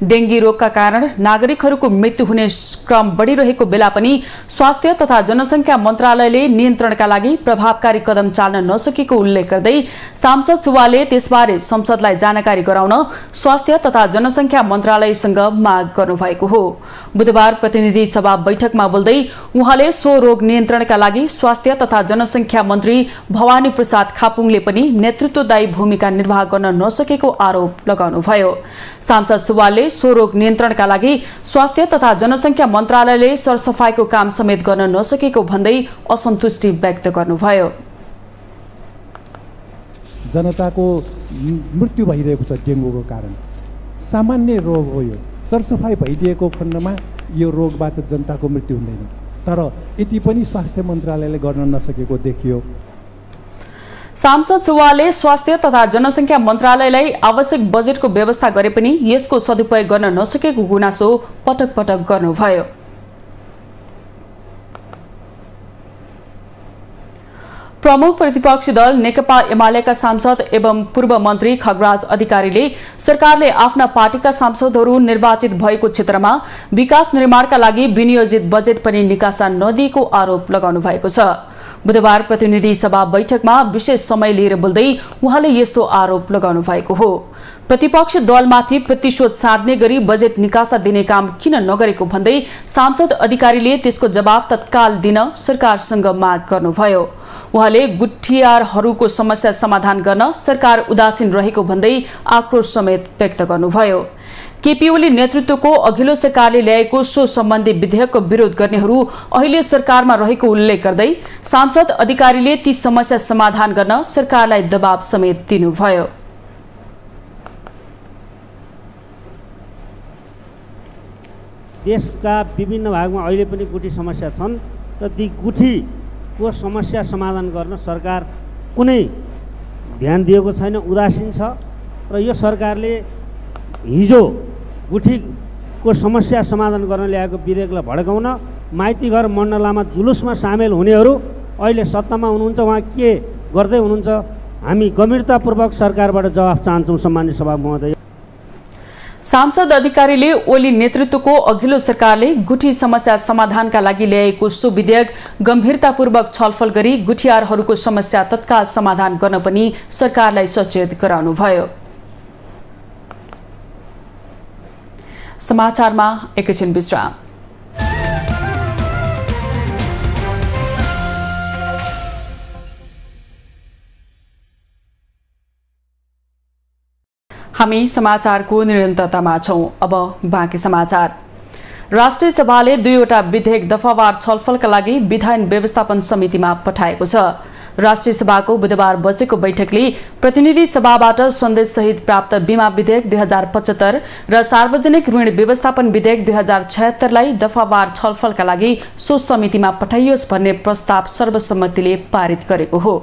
डेंगी रोगका कारण नागरिकहरूको मृत्यु हुने क्रम बढिरहेको बेला पनि स्वास्थ्य तथा जनसंख्या मन्त्रालयले नियन्त्रणका लागि प्रभावकारी कदम चाल्न नसकेको उल्लेख गर्दै सांसद सुवालले त्यसबारे संसदलाई जानकारी गराउन स्वास्थ्य तथा जनसंख्या मन्त्रालयसँग माग गर्नुभएको हो। बुधबार प्रतिनिधि सभा बैठकमा बोल्दै उहाँले सो रोग नियन्त्रणका लागि स्वास्थ्य तथा जनसंख्या मन्त्री भवानी प्रसाद खापुङले पनि नेतृत्वदायी भूमिका निर्वाह गर्न नसकेको आरोप लगाउनुभयो। सांसद सुवालले सो रोग नियन्त्रणका लागि स्वास्थ्य तथा जनसंख्या मन्त्रालयले सरसफाईको काम समेत गर्न नसकेको भन्दै असन्तुष्टि व्यक्त गर्नुभयो। जनताको मृत्यु भइरहेको छ डेङ्गुको कारण। सामान्य रोग हो यो, सरसफाइ भइदिएको खण्डमा यो रोगबाट जनताको मृत्यु हुँदैन, तर यति पनि स्वास्थ्य मन्त्रालयले गर्न नसकेको देखियो। सांसद सुवालले स्वास्थ्य तथा जनसङ्ख्या मन्त्रालयलाई आवश्यक बजेटको व्यवस्था गरे पनि यसको सदुपयोग गर्न नसकेको गुनासो पटक पटक गर्नुभयो। प्रमुख प्रतिपक्षी दल नेकपा एमालेका सांसद एवं पूर्व मन्त्री खगराज अधिकारीले सरकारले आफ्ना पार्टीका सांसदहरू निर्वाचित भएको क्षेत्रमा विकास निर्माणका लागि विनियोजित बजेट पनि निकासा नदिएको आरोप लगाउनु भएको छ। बुधबार प्रतिनिधि सभा बैठकमा विशेष समय लिएर बोल्दै उहाँले यस्तो आरोप लगाउनु भएको हो। प्रतिपक्ष दलमाथि प्रतिशोध साध्ने गरी बजेट निकासा दिने काम किन नगरेको भन्दै सांसद अधिकारीले त्यसको जवाफ तत्काल दिन सरकारसँग माग गर्नुभयो। उहाँले गुठियारहरूको समस्या समाधान गर्न सरकार उदासीन रहेको भन्दै आक्रोश समेत व्यक्त गर्नुभयो। केपी ओली नेतृत्वको अघिल्लो सरकारले ल्याएको सो सम्बन्धी विधेयकको विरोध गर्नेहरू अहिले सरकारमा रहेको उल्लेख गर्दै सांसद अधिकारीले ती समस्या समाधान गर्न सरकारलाई दबाव समेत दिनुभयो। देशका विभिन्न भागमा अहिले पनि गुठी समस्या छन् र ती गुठीको समस्या समाधान गर्न सरकार कुनै ध्यान दिएको छैन, उदासीन छ। र यो सरकारले हिजो गुठीको समस्या समाधान गर्न ल्याएको विधेयकलाई भड्काउन माइती घर मण्डलामा जुलुसमा सामेल हुनेहरू अहिले सत्तामा हुनुहुन्छ, उहाँ के गर्दै हुनुहुन्छ? हामी गम्भीरतापूर्वक सरकारबाट जवाफ चाहन्छौँ। सम्मान्य सभा महोदय, सांसद अधिकारीले ओली नेतृत्वको अघिल्लो सरकारले गुठी समस्या समाधानका लागि ल्याएको सो विधेयक गम्भीरतापूर्वक छलफल गरी गुठियारहरूको समस्या तत्काल समाधान गर्न पनि सरकारलाई सचेत गराउनुभयो। समाचारमा एकैछिन विश्राम। हामी समाचारको निरन्तरतामा छौं। अब बाँकी समाचार। राष्ट्रिय सभाले 2वटा विधेयक दफावार छलफलका लागि विधान व्यवस्थापन समितिमा पठाएको छ। राष्ट्रिय सभाको बुधबार बसेको बैठकले प्रतिनिधि सभाबाट सन्देशसहित प्राप्त बीमा विधेयक 2075 र सार्वजनिक ऋण व्यवस्थापन विधेयक 2076 लाई दफावार छलफलका लागि सो समितिमा पठाइयोस् भन्ने प्रस्ताव सर्वसम्मतिले पारित गरेको हो।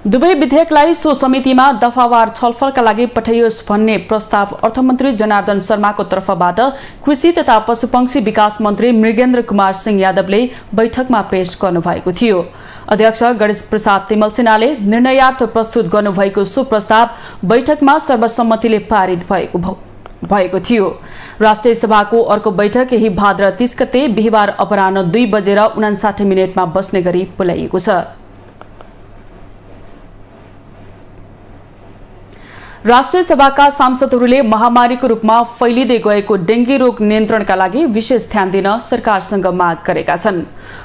दुवै विधेयकलाई सो समितिमा दफावार छलफलका लागि पठाइयोस् भन्ने प्रस्ताव अर्थमन्त्री जनार्दन शर्माको तर्फबाट कृषि तथा पशुपक्षी विकास मन्त्री मृगेन्द्र कुमार सिंह यादवले बैठकमा पेश गर्नुभएको थियो। अध्यक्ष गणेश प्रसाद तिमल सिन्हाले निर्णयार्थ प्रस्तुत गर्नुभएको सो प्रस्ताव बैठकमा सर्वसम्मतिले पारित भएको थियो। राष्ट्रिय सभाको अर्को बैठक यही भाद्र 30 गते बिहिबार अपराह्न 2:59 बस्ने गरी बोलाइएको छ। राष्ट्रिय सभाका सांसदहरूले महामारीको रूपमा फैलिँदै गएको डेंगी रोग नियन्त्रणका लागि विशेष ध्यान दिन सरकारसँग माग गरेका छन्।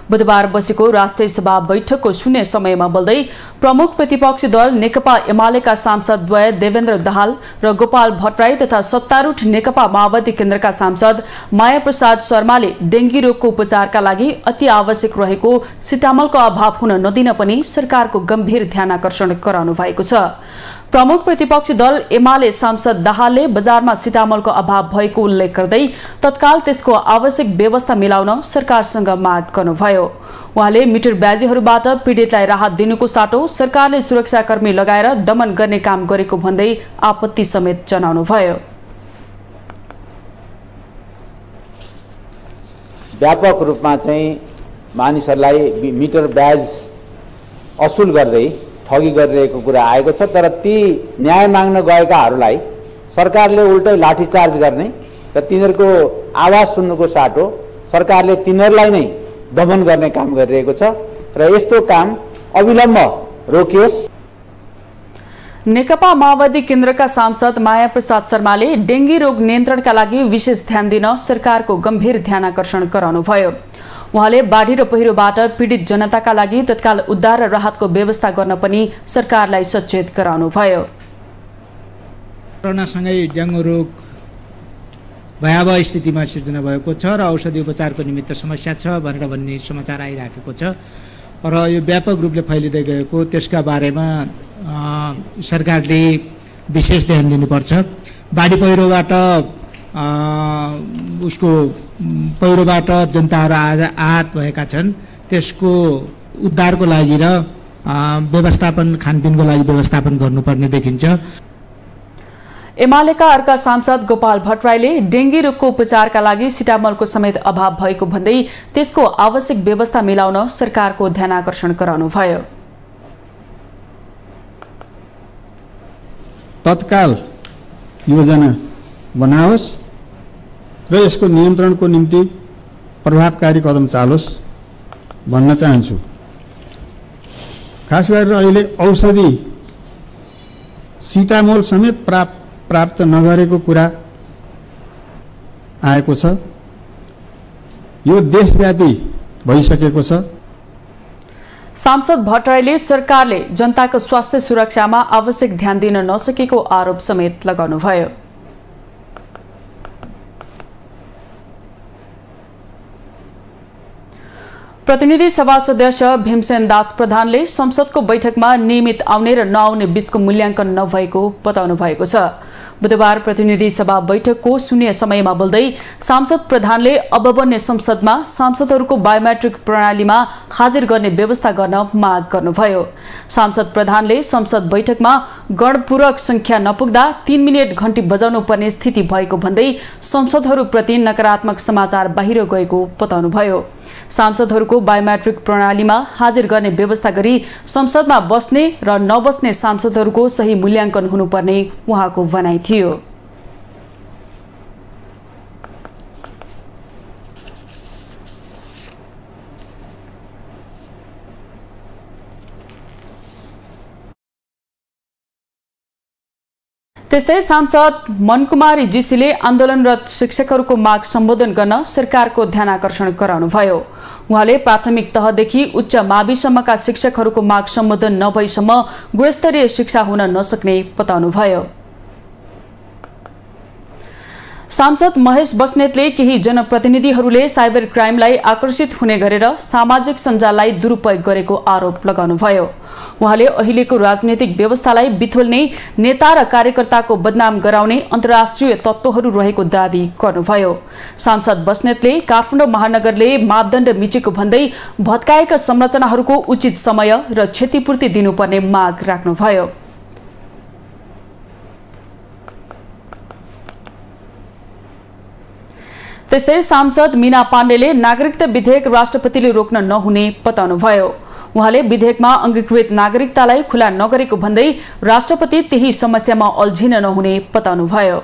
बुधबार बसेको राष्ट्रिय सभा बैठकको शून्य समयमा बोल्दै प्रमुख प्रतिपक्षी दल नेकपा एमालेका सांसदद्वय देवेन्द्र दाहाल र गोपाल भट्टराई तथा सत्तारूढ नेकपा माओवादी केन्द्रका सांसद माया प्रसाद शर्माले डेंगी रोगको उपचारका लागि अति आवश्यक रहेको सिटामलको अभाव हुन नदिन पनि सरकारको गम्भीर ध्यानाकर्षण गराउनु भएको छ। प्रमुख प्रतिपक्षी दल एमाले सांसद दाहालले बजारमा सिटामलको अभाव भएको उल्लेख गर्दै तत्काल त्यसको आवश्यक व्यवस्था मिलाउन सरकारसँग माग गर्नुभयो। उहाँले मिटर ब्याजीहरूबाट पीडितलाई राहत दिनुको साटो सरकारले सुरक्षाकर्मी लगाएर दमन गर्ने काम गरेको भन्दै आपत्ति समेत जनाउनुभयो। व्यापक रूपमा चाहिँ मानिसहरूलाई मिटर ब्याज असुल गर्दै ठगी गरिरहेको कुरा आएको छ। तर ती न्याय माग्न गएकाहरूलाई सरकारले उल्टै लाठीचार्ज गर्ने र तिनीहरूको आवाज सुन्नुको साटो सरकारले तिनीहरूलाई नै दमन गर्ने काम गरिरहेको छ र यस्तो काम अविलम्ब रोकियोस्। नेकपा माओवादी केन्द्रका सांसद माया प्रसाद शर्माले डेंगी रोग नियन्त्रणका लागि विशेष ध्यान दिन सरकारको गम्भीर ध्यानाकर्षण गराउनुभयो। उहाँले बाढी र पहिरोबाट पीडित जनताका लागि तत्काल उद्धार र राहतको व्यवस्था गर्न पनि सरकारलाई सचेत गराउनुभयो। कोरोनासँगै डेंगु रोग भयावह स्थितिमा सिर्जना भएको छ र औषधि उपचारको निमित्त समस्या छ भनेर भन्ने समाचार आइराखेको छ र यो व्यापक रूपले फैलिँदै गएको त्यसका बारेमा सरकारले विशेष ध्यान दिनुपर्छ। बाढी पहिरोबाट पहिरोबाट जनताहरू आहत भएका छन्, त्यसको उद्धारको लागि र व्यवस्थापन खानपिनको लागि व्यवस्थापन गर्नुपर्ने देखिन्छ। एमालेका अर्का सांसद गोपाल भट्टराईले डेंगी रोगको उपचारका लागि सिटामलको समेत अभाव भएको भन्दै त्यसको आवश्यक व्यवस्था मिलाउन सरकारको ध्यानाकर्षण गराउनुभयो। तत्काल योजना बनाओस् र यसको नियन्त्रणको निम्ति प्रभावकारी कदम चालोस् भन्न चाहन्छु। खास गरेर अहिले औषधि सिटामोल समेत प्राप्त नगरेको कुरा आएको छ। यो देशव्यापी भइसकेको छ। सांसद भट्टराईले सरकारले जनताको स्वास्थ्य सुरक्षामा आवश्यक ध्यान दिन नसकेको आरोप समेत लगाउनुभयो। प्रतिनिधि सभा सदस्य भीमसेन दास प्रधानले संसदको बैठकमा नियमित आउने र नआउने बीचको मूल्याङ्कन नभएको बताउनु भएको छ। बुधबार प्रतिनिधि सभा बैठकको शून्य समयमा बोल्दै सांसद प्रधानले अब बन्ने संसदमा सांसदहरूको बायोमेट्रिक प्रणालीमा हाजिर गर्ने व्यवस्था गर्न माग गर्नुभयो। सांसद प्रधानले संसद बैठकमा गणपूरक संख्या नपुग्दा 3 मिनेट घण्टी बजाउनु पर्ने स्थिति भएको भन्दै संसदहरूप्रति नकारात्मक समाचार बाहिर गएको बताउनुभयो। सांसदहरूको बायोमेट्रिक प्रणालीमा हाजिर गर्ने व्यवस्था गरी संसदमा बस्ने र नबस्ने सांसदहरूको सही मूल्याङ्कन हुनुपर्ने उहाँको भनाइ थियो। त्यस्तै सांसद मनकुमारी जीसीले आन्दोलनरत शिक्षकहरूको माग सम्बोधन गर्न सरकारको ध्यानाकर्षण गराउनुभयो। उहाँले प्राथमिक तहदेखि उच्च माविसम्मका शिक्षकहरूको माग सम्बोधन नभएसम्म गुणस्तरीय शिक्षा हुन नसक्ने बताउनुभयो। सांसद महेश बस्नेतले केही जनप्रतिनिधिहरूले साइबर क्राइमलाई आकर्षित हुने गरेर सामाजिक सञ्जाललाई दुरुपयोग गरेको आरोप लगाउनुभयो। उहाँले अहिलेको राजनीतिक व्यवस्थालाई बिथोल्ने नेता र कार्यकर्ताको बदनाम गराउने अन्तर्राष्ट्रिय तत्त्वहरू रहेको दावी गर्नुभयो। सांसद बस्नेतले काठमाडौँ महानगरले मापदण्ड मिचेको भन्दै भत्काएका संरचनाहरूको उचित समय र क्षतिपूर्ति दिनुपर्ने माग राख्नुभयो। त्यस्तै सांसद मीना पाण्डेले नागरिकता विधेयक राष्ट्रपतिले रोक्न नहुने बताउनुभयो। उहाँले विधेयकमा अंगीकृत नागरिकतालाई खुला नगरेको भन्दै राष्ट्रपति त्यही समस्यामा अल्झिन नहुने बताउनुभयो।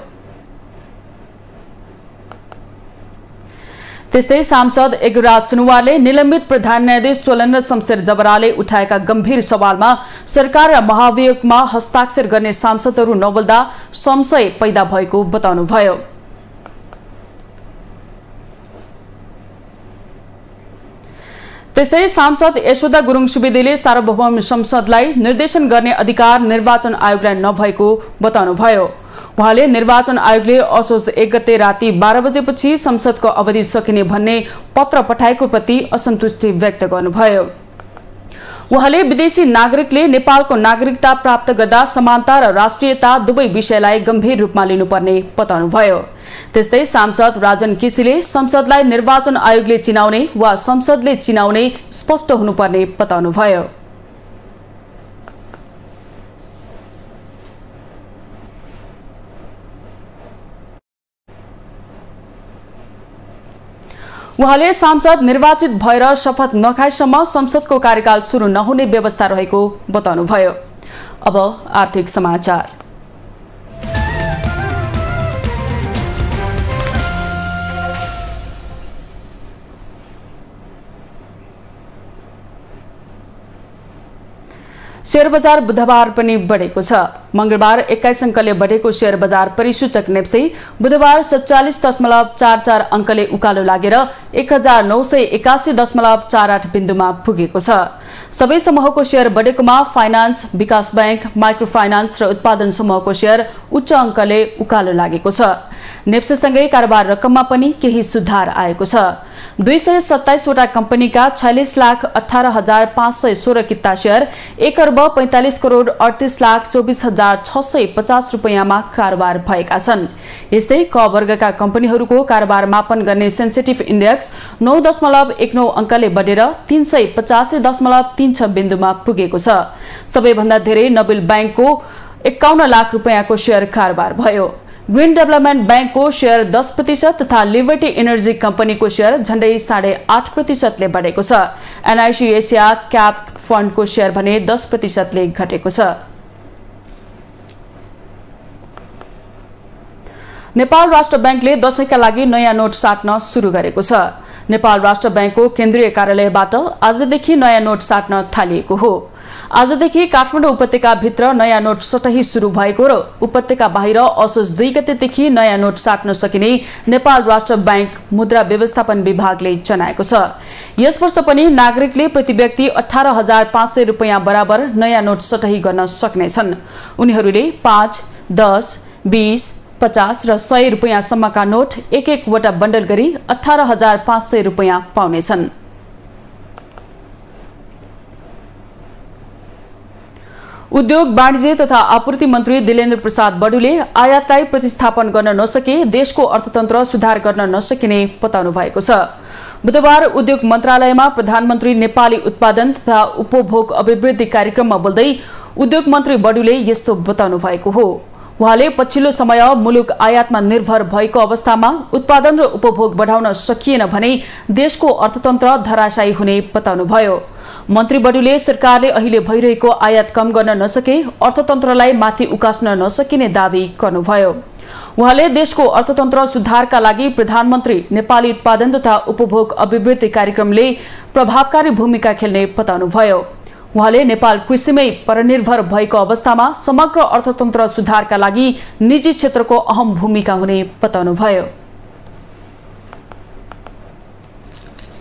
त्यस्तै सांसद एगुराज सुनुवारले निलम्बित प्रधान न्यायाधीश चोलेन्द्र शमशेर जबराले उठाएका गम्भीर सवालमा सरकार र महाभियोगमा हस्ताक्षर गर्ने सांसदहरू नबोल्दा संशय पैदा भएको बताउनुभयो। त्यस्तै सांसद यशोदा गुरुङ सुवेदीले सार्वभौम संसदलाई निर्देशन गर्ने अधिकार निर्वाचन आयोगलाई नभएको बताउनुभयो। उहाँले निर्वाचन आयोगले असोज 1 गते राति 12 बजेपछि संसदको अवधि सकिने भन्ने पत्र पठाएको प्रति असन्तुष्टि व्यक्त गर्नुभयो। उहाँले विदेशी नागरिकले नेपालको नागरिकता प्राप्त गर्दा समानता र राष्ट्रियता दुवै विषयलाई गम्भीर रूपमा लिनुपर्ने बताउनुभयो। त्यस्तै सांसद राजन केसीले संसदलाई निर्वाचन आयोगले चिनाउने वा संसदले चिनाउने स्पष्ट हुनुपर्ने बताउनुभयो। उहाँले सांसद निर्वाचित भएर शपथ नखाएसम्म संसदको कार्यकाल सुरु नहुने व्यवस्था रहेको बताउनुभयो। अब आर्थिक समाचार। शेयर बजार बुधबार पनि बढेको छ। मंगलबार 21 अंकले बढेको शेयर बजार परिसूचक नेप्से बुधबार 47.44 अंकले उकालो लागेर 1981.48 बिन्दुमा पुगेको छ। सबै समूहको शेयर बढेकोमा फाइनान्स, विकास बैंक, माइक्रो फाइनान्स र उत्पादन समूहको शेयर उच्च अंकले उकालो लागेको छ। नेप्सेसँगै कारोबार रकममा पनि केही सुधार आएको छ। 227 वटा कम्पनीका 46,18,516 किता शेयर 1,45,38,24,650 रुपैयाँमा कारोबार भएका छन्। यस्तै क वर्गका कम्पनीहरूको कारोबार मापन गर्ने सेन्सिटिभ इन्डेक्स 9.19 अङ्कले बढेर 385.36 बिन्दुमा पुगेको छ। सबैभन्दा धेरै नोबेल बैंकको 51 लाख रुपैयाँको शेयर कारोबार भयो। ग्रीन डेभलपमेन्ट बैंकको शेयर 10% तथा लिबर्टी एनर्जी कम्पनीको शेयर झण्डै 8.5% ले बढेको छ। एनआईसी एसिया क्याप फन्डको शेयर भने 10% ले घटेको छ। नेपाल राष्ट्र बैंकले दशैंका लागि नयाँ नोट साट्न सुरु गरेको छ। नेपाल राष्ट्र बैंकको केन्द्रीय कार्यालयबाट आजदेखि नयाँ नोट साट्न थालिएको हो। आजदेखि काठमाडौँ उपत्यका भित्र नयाँ नोट सटही सुरु भएको र उपत्यका बाहिर असोज 2 गतेदेखि नयाँ नोट साट्न सकिने नेपाल राष्ट्र बैंक मुद्रा व्यवस्थापन विभागले जनाएको छ। यस वर्ष पनि नागरिकले प्रति व्यक्ति 18,500 रुपैयाँ बराबर नयाँ नोट सटही गर्न सक्नेछन्। उनीहरूले 5, 10, 20, 50 र 100 रुपैयाँसम्मका नोट एक वटा बन्डल गरी 18,500 रुपैयाँ पाउनेछन्। उद्योग वाणिज्य तथा आपूर्ति मन्त्री दिलेन्द्र प्रसाद बडुले आयातलाई प्रतिस्थापन गर्न नसके देशको अर्थतन्त्र सुधार गर्न नसकिने बताउनु भएको छ। बुधबार उद्योग मन्त्रालयमा प्रधानमन्त्री नेपाली उत्पादन तथा उपभोग अभिवृद्धि कार्यक्रममा बोल्दै उद्योग मन्त्री बडुले यस्तो बताउनु भएको हो। उहाँले पछिल्लो समय मुलुक आयातमा निर्भर भएको अवस्थामा उत्पादन र उपभोग बढाउन सकिएन भने देशको अर्थतन्त्र धराशायी हुने बताउनुभयो। मन्त्री बडुले सरकारले अहिले भइरहेको आयात कम गर्न नसके अर्थतन्त्रलाई माथि उकास्न नसकिने दावी गर्नुभयो। उहाँले देशको अर्थतन्त्र सुधारका लागि प्रधानमन्त्री नेपाली उत्पादन तथा उपभोग अभिवृद्धि कार्यक्रमले प्रभावकारी भूमिका खेल्ने बताउनुभयो। उहाँले नेपाल कृषिमै परनिर्भर भएको अवस्थामा समग्र अर्थतन्त्र सुधारका लागि निजी क्षेत्रको अहम भूमिका हुने बताउनुभयो।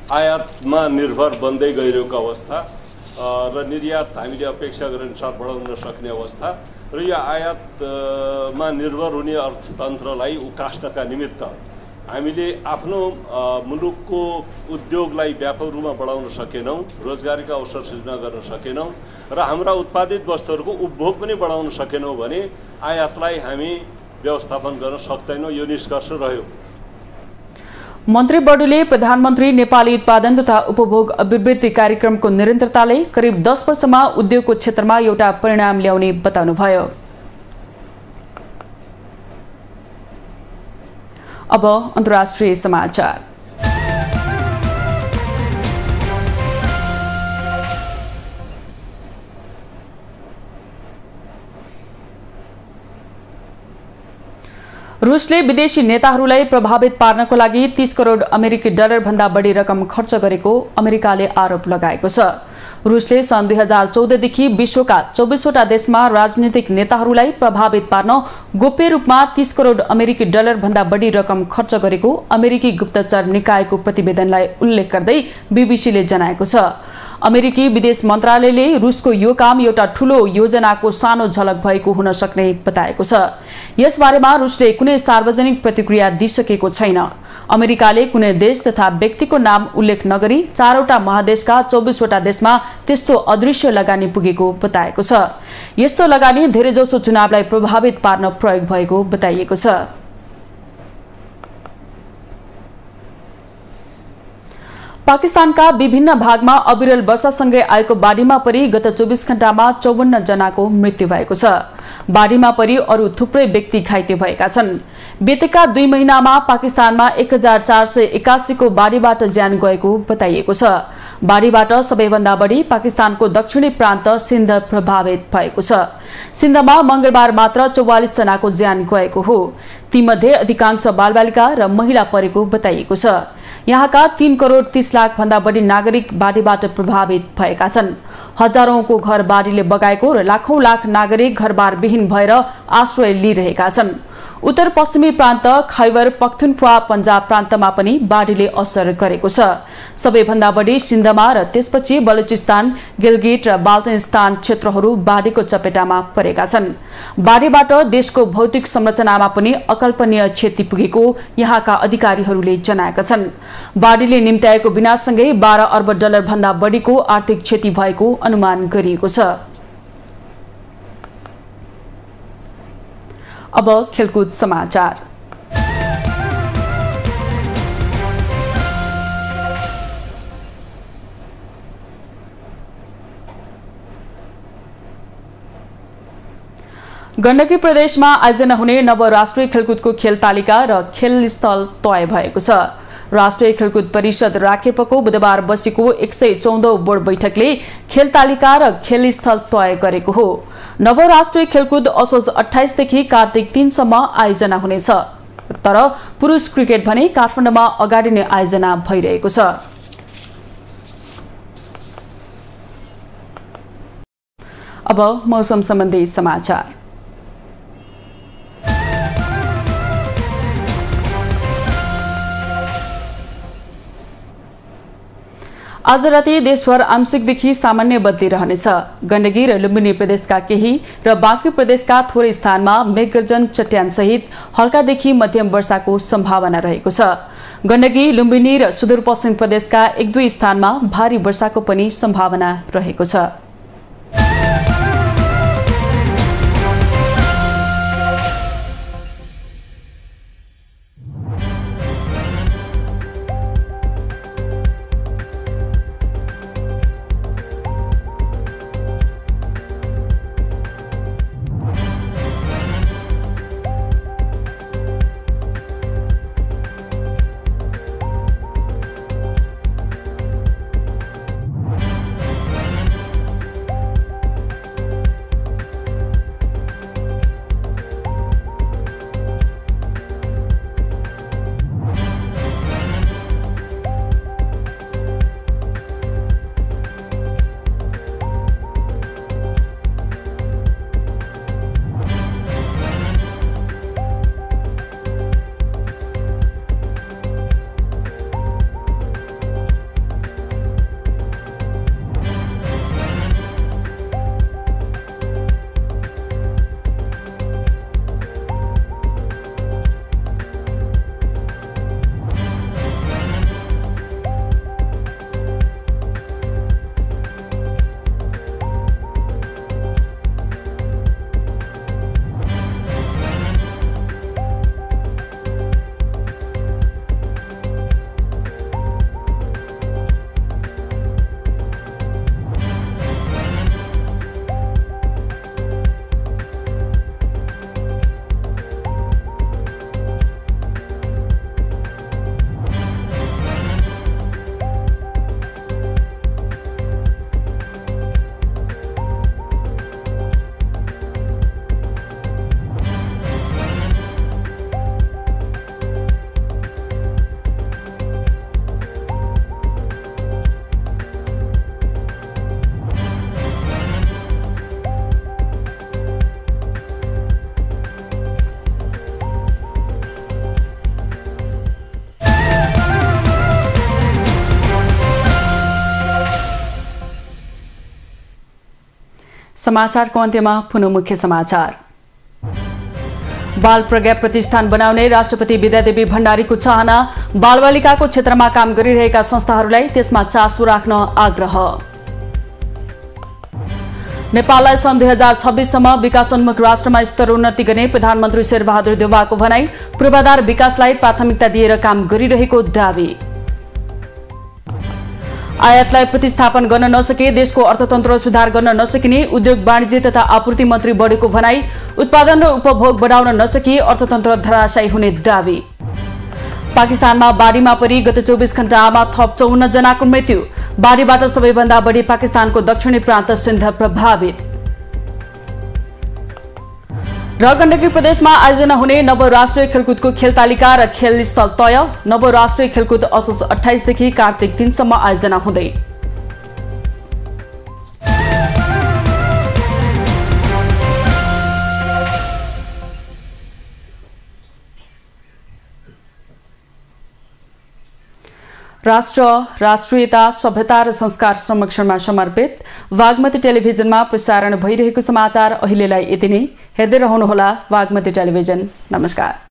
आयातमा निर्भर बन्दै गइरहेको अवस्था र निर्यात हामीले अपेक्षा गरे अनुसार बढाउन सक्ने अवस्था र यो आयातमा निर्भर हुने अर्थतन्त्रलाई उकास्नका निमित्त हामीले आफ्नो मुलुकको उद्योगलाई व्यापक रूपमा बढाउन सकेनौँ, रोजगारीका अवसर सृजना गर्न सकेनौँ र हाम्रा उत्पादित वस्तुहरूको उपभोग पनि बढाउन सकेनौँ भने आयातलाई हामी व्यवस्थापन गर्न सक्दैनौँ। यो निष्कर्ष रह्यो। मन्त्री बडुले प्रधानमन्त्री नेपाली उत्पादन तथा उपभोग अभिवृद्धि कार्यक्रमको निरन्तरताले करिब 10 वर्षमा उद्योगको क्षेत्रमा एउटा परिणाम ल्याउने बताउनुभयो। अब अन्तर्राष्ट्रिय समाचार। रुसले विदेशी नेताहरूलाई प्रभावित पार्नको लागि 30 करोड अमेरिकी डलर भन्दा बढी रकम खर्च गरेको अमेरिकाले आरोप लगाएको छ। रुसले सन् 2014 देखि विश्वका 24 वटा देशमा राजनीतिक नेताहरूलाई प्रभावित पार्न गोप्य रूपमा 30 करोड अमेरिकी डलर भन्दा बढी रकम खर्च गरेको अमेरिकी गुप्तचर निकायको प्रतिवेदनलाई उल्लेख गर्दै बीबीसीले जनाएको छ। अमेरिकी विदेश मन्त्रालयले रुसको यो काम एउटा ठूलो योजनाको सानो झलक भएको हुन सक्ने बताएको छ। यसबारेमा रुसले कुनै सार्वजनिक प्रतिक्रिया दिइसकेको छैन। अमेरिकाले कुनै देश तथा व्यक्तिको नाम उल्लेख नगरी 4 वटा महादेशका 24 वटा देशमा त्यस्तो अदृश्य लगानी पुगेको बताएको छ। यस्तो लगानी धेरैजसो चुनावलाई प्रभावित पार्न प्रयोग भएको बताइएको छ। पाकिस्तानका विभिन्न भागमा अविरल वर्षासँगै आएको बाढीमा परि गत 24 घण्टामा 54 जनाको मृत्यु भएको छ। बाढीमा परि अरू थुप्रै व्यक्ति घाइते भएका छन्। बितेका 2 महिनामा पाकिस्तानमा 1481 को बाढीबाट ज्यान गएको बताइएको छ। बाढीबाट सबैभन्दा बढी पाकिस्तानको दक्षिणी प्रान्त सिन्ध प्रभावित भएको छ। सिन्धमा मंगलबार मात्र 44 जनाको ज्यान गएको हो। तीमध्ये अधिकांश बालबालिका र महिला परेको बताइएको छ। यहाँका 3 करोड 30 लाख भन्दा बढी नागरिक बाढीबाट प्रभावित भएका छन्। हजारौंको घर बाढीले बगाएको र लाखौं लाख नागरिक घरबार विहीन भएर आश्रय लिइरहेका छन्। उत्तर पश्चिमी प्रान्त खैबर पख्तुनख्वा पन्जाब प्रान्तमा पनि बाढीले असर गरेको छ। सबैभन्दा बढी सिन्धमा र त्यसपछि बलुचिस्तान, गिलगिट र बाल्टिस्तान क्षेत्रहरू बाढीको चपेटामा परेका छन्। बाढीबाट देशको भौतिक संरचनामा पनि अकल्पनीय क्षति पुगेको यहाँका अधिकारीहरूले जनाएका छन्। बाढीले निम्त्याएको विनाशसँगै 12 अर्ब डलर भन्दा बढीको आर्थिक क्षति भएको अनुमान गरिएको छ। अब खेलकुद समाचार। गण्डकी प्रदेशमा आयोजना हुने नव राष्ट्रिय खेलकुदको खेल तालिका र खेल स्थल तय भएको छ। राष्ट्रिय खेलकुद परिषद राखेपको बुधबार बसेको 114औं बोर्ड बैठकले खेल तालिका र खेल स्थल तय गरेको हो। नव राष्ट्रिय खेलकुद असोज 28 देखि कार्तिक 3 सम्म आयोजना हुनेछ। तर पुरुष क्रिकेट भने काठमाडौँमा अगाडि नै आयोजना भइरहेको छ। अब मौसम सम्बन्धी समाचार। आज राति देशभर आंशिकदेखि सामान्य बदली रहनेछ। गण्डकी र लुम्बिनी प्रदेशका केही र बाँकी प्रदेशका थोरै स्थानमा मेघगर्जन चट्यान सहित हल्कादेखि मध्यम वर्षाको सम्भावना रहेको छ। गण्डकी, लुम्बिनी र सुदूरपश्चिम प्रदेशका 1-2 स्थानमा भारी वर्षाको पनि सम्भावना रहेको छ। समाचारको अन्त्यमा पुनः मुख्य समाचार। बाल प्रज्ञा प्रतिष्ठान बनाउने राष्ट्रपति विद्यादेवी भण्डारीको चाहना। बालबालिकाको क्षेत्रमा काम गरिरहेका संस्थाहरूलाई त्यसमा चासो राख्न आग्रह। नेपाललाई सन् 2026 सम्म विकासोन्मुख राष्ट्रमा स्तरोन्नति गर्ने प्रधानमन्त्री शेरबहादुर देउवाको भनाई। पूर्वाधार विकासलाई प्राथमिकता दिएर काम गरिरहेको दावी। आयातलाई प्रतिस्थापन गर्न नसके देशको अर्थतन्त्र सुधार गर्न नसकिने उद्योग वाणिज्य तथा आपूर्ति मन्त्री बढेको भनाई। उत्पादन र उपभोग बढाउन नसके अर्थतन्त्र धराशायी हुने दावी। पाकिस्तानमा बाढीमा परि गत 24 घण्टामा थप 54 जनाको मृत्यु। बाढीबाट सबैभन्दा बढी पाकिस्तानको दक्षिणी प्रान्त सिन्ध प्रभावित। र गण्डकी प्रदेशमा आयोजना हुने नव राष्ट्रिय खेलकुदको खेल तालिका र खेल स्थल तय। नव राष्ट्रिय खेलकुद असोज 28 देखि कार्तिक 3 सम्म आयोजना हुँदै। राष्ट्र, राष्ट्रियता, सभ्यता र संस्कार संरक्षणमा समर्पित वाग्मती टेलिभिजनमा प्रसारण भइरहेको समाचार अहिलेलाई यति नै। हेर्दै रहनुहोला वाग्मती टेलिभिजन। नमस्कार।